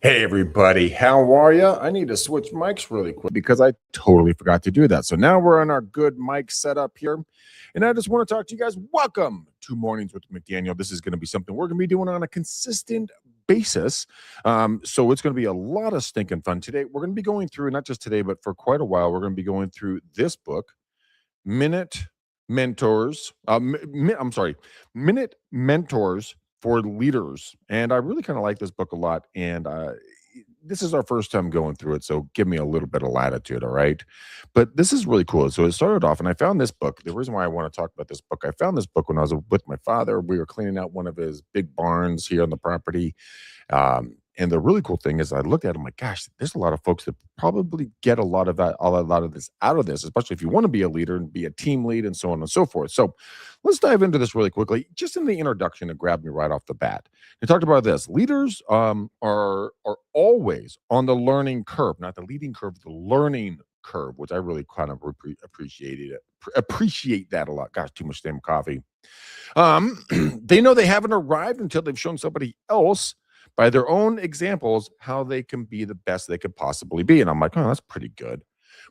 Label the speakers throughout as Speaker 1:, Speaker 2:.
Speaker 1: Hey everybody, how are you? I need to switch mics really quick because I totally forgot to do that. So now we're on our good mic setup here. And I just want to talk to you guys. Welcome to Mornings with McDaniel. This is going to be something we're going to be doing on a consistent basis. So it's going to be a lot of stinking fun today. We're going to be going through, not just today, but for quite a while, we're going to be going through this book, Minute Mentors. Minute Mentors for Leaders. And I really kind of like this book a lot. And this is our first time going through it, so give me a little bit of latitude, all right? But this is really cool. So it started off, and I found this book. The reason why I want to talk about this book, I found this book when I was with my father. We were cleaning out one of his big barns here on the property. And the really cool thing is I looked at it, I'm like, gosh, there's a lot of folks that probably get a lot of that, a lot of this out of this, especially if you want to be a leader and be a team lead and so on and so forth. So let's dive into this really quickly. Just in the introduction, it grabbed me right off the bat. He talked about this. Leaders are always on the learning curve, not the leading curve, the learning curve, which I really kind of appreciate that a lot. Gosh, too much damn coffee. They know they haven't arrived until they've shown somebody else by their own examples how they can be the best they could possibly be. And I'm like, oh, that's pretty good.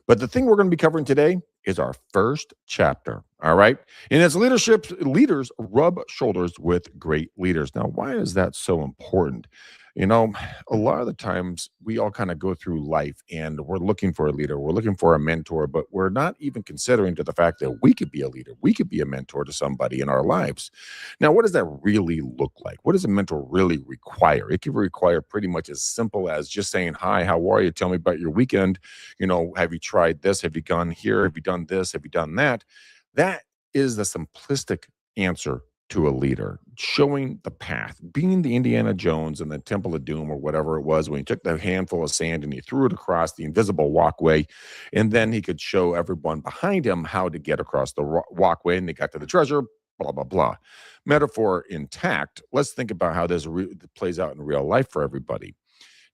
Speaker 1: But the thing we're going to be covering today is our first chapter. All right. And as leaders rub shoulders with great leaders. Now, why is that so important? You know, a lot of the times we all kind of go through life and we're looking for a leader, we're looking for a mentor, but we're not even considering to the fact that we could be a leader, we could be a mentor to somebody in our lives. Now, what does that really look like? What does a mentor really require? It can require pretty much as simple as just saying, hi, how are you? Tell me about your weekend. You know, have you tried this? Have you gone here? Have you done this? Have you done that? That is the simplistic answer to a leader, showing the path, being the Indiana Jones in the Temple of Doom or whatever it was, when he took the handful of sand and he threw it across the invisible walkway, and then he could show everyone behind him how to get across the walkway, and they got to the treasure, blah, blah, blah. Metaphor intact. Let's think about how this plays out in real life for everybody.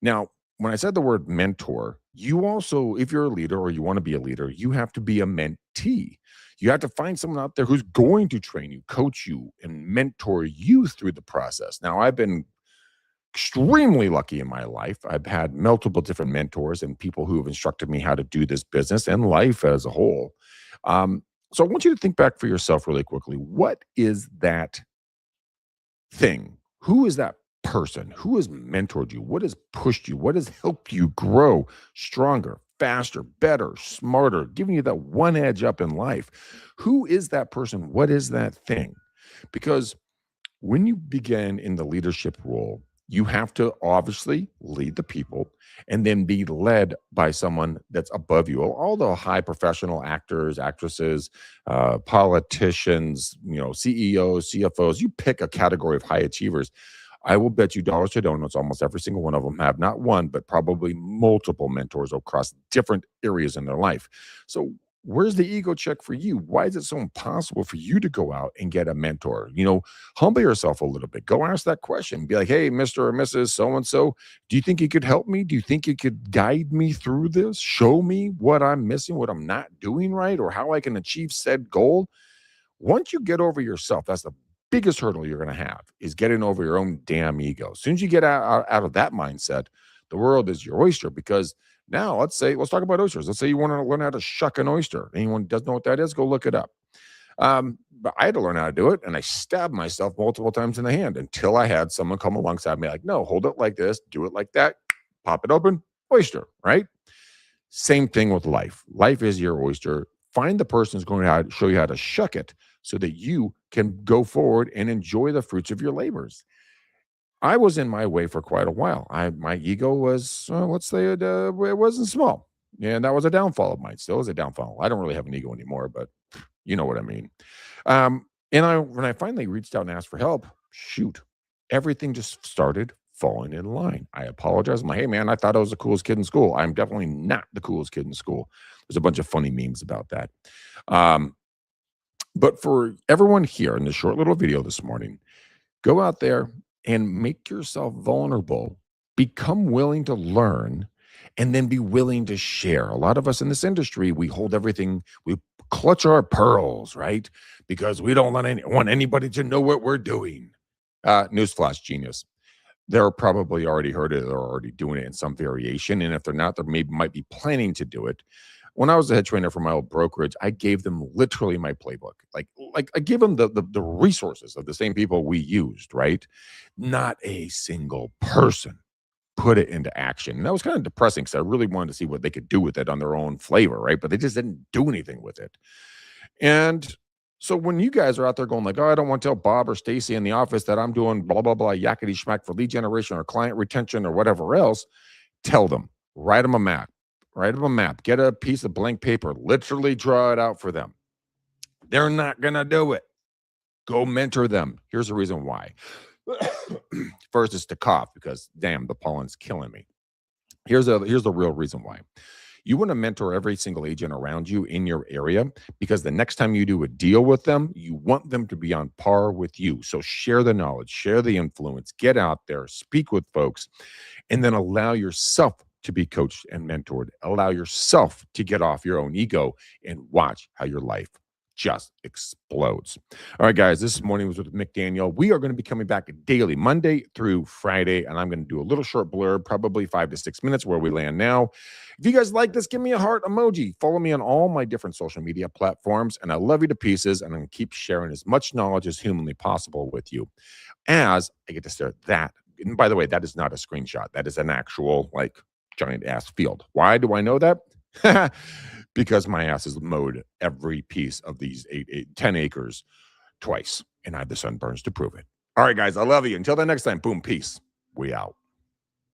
Speaker 1: Now, when I said the word mentor, you also, if you're a leader or you want to be a leader, you have to be a mentee. You have to find someone out there who's going to train you, coach you, and mentor you through the process. Now, I've been extremely lucky in my life. I've had multiple different mentors and people who have instructed me how to do this business and life as a whole. So I want you to think back for yourself really quickly. What is that thing? Who is that person? Who has mentored you? What has pushed you? What has helped you grow stronger, faster, better, smarter, giving you that one edge up in life? Who is that person? What is that thing? Because when you begin in the leadership role, you have to obviously lead the people and then be led by someone that's above you. All the high professional actors, actresses, politicians, CEOs, CFOs, you pick a category of high achievers. I will bet you dollars to donuts, almost every single one of them have not one, but probably multiple mentors across different areas in their life. So where's the ego check for you? Why is it so impossible for you to go out and get a mentor? Humble yourself a little bit. Go ask that question. Be like, hey, Mr. or Mrs. So-and-so, do you think you could help me? Do you think you could guide me through this? Show me what I'm missing, what I'm not doing right, or how I can achieve said goal? Once you get over yourself, that's the biggest hurdle you're going to have, is getting over your own damn ego. As soon as you get out of that mindset, the world is your oyster. Because now let's talk about oysters. Let's say you want to learn how to shuck an oyster. Anyone doesn't know what that is, go look it up. But I had to learn how to do it, and I stabbed myself multiple times in the hand until I had someone come alongside me like, no, hold it like this, do it like that, pop it open, oyster, right? Same thing with life. Life is your oyster. Find the person who's going to show you how to shuck it so that you can go forward and enjoy the fruits of your labors. I was in my way for quite a while. My ego was, let's say it wasn't small. And that was a downfall of mine. Still is a downfall. I don't really have an ego anymore, but you know what I mean. When I finally reached out and asked for help, shoot, everything just started falling in line. I apologize. I'm like, hey, man, I thought I was the coolest kid in school. I'm definitely not the coolest kid in school. There's a bunch of funny memes about that. But for everyone here in this short little video this morning, go out there and make yourself vulnerable, become willing to learn, and then be willing to share. A lot of us in this industry, we hold everything, we clutch our pearls, right? Because we don't want anybody to know what we're doing. Newsflash, genius. they're probably already heard it or already doing it in some variation. And if they're not, they might be planning to do it. When I was a head trainer for my old brokerage, I gave them literally my playbook. Like I give them the resources of the same people we used, right? Not a single person put it into action. And that was kind of depressing because I really wanted to see what they could do with it on their own flavor, right? But they just didn't do anything with it. And so when you guys are out there going like, oh, I don't want to tell Bob or Stacy in the office that I'm doing blah, blah, blah, yakety schmack for lead generation or client retention or whatever else, tell them, write them a map, get a piece of blank paper, literally draw it out for them. They're not going to do it. Go mentor them. Here's the reason why. First is to cough because damn, the pollen's killing me. Here's the real reason why. You want to mentor every single agent around you in your area because the next time you do a deal with them, you want them to be on par with you. So share the knowledge, share the influence, get out there, speak with folks, and then allow yourself to be coached and mentored. Allow yourself to get off your own ego and watch how your life just explodes. All right, guys, this morning was with McDaniel. We are going to be coming back daily, Monday through Friday, and I'm going to do a little short blurb, probably 5 to 6 minutes where we land now. If you guys like this, give me a heart emoji. Follow me on all my different social media platforms, and I love you to pieces, and I'm going to keep sharing as much knowledge as humanly possible with you as I get to stare at that. And by the way, that is not a screenshot. That is an actual, giant ass field. Why do I know that? Because my ass is mowed every piece of these 10 acres twice, and I have the sunburns to prove it. All right, guys, I love you. Until the next time, boom, peace. We out.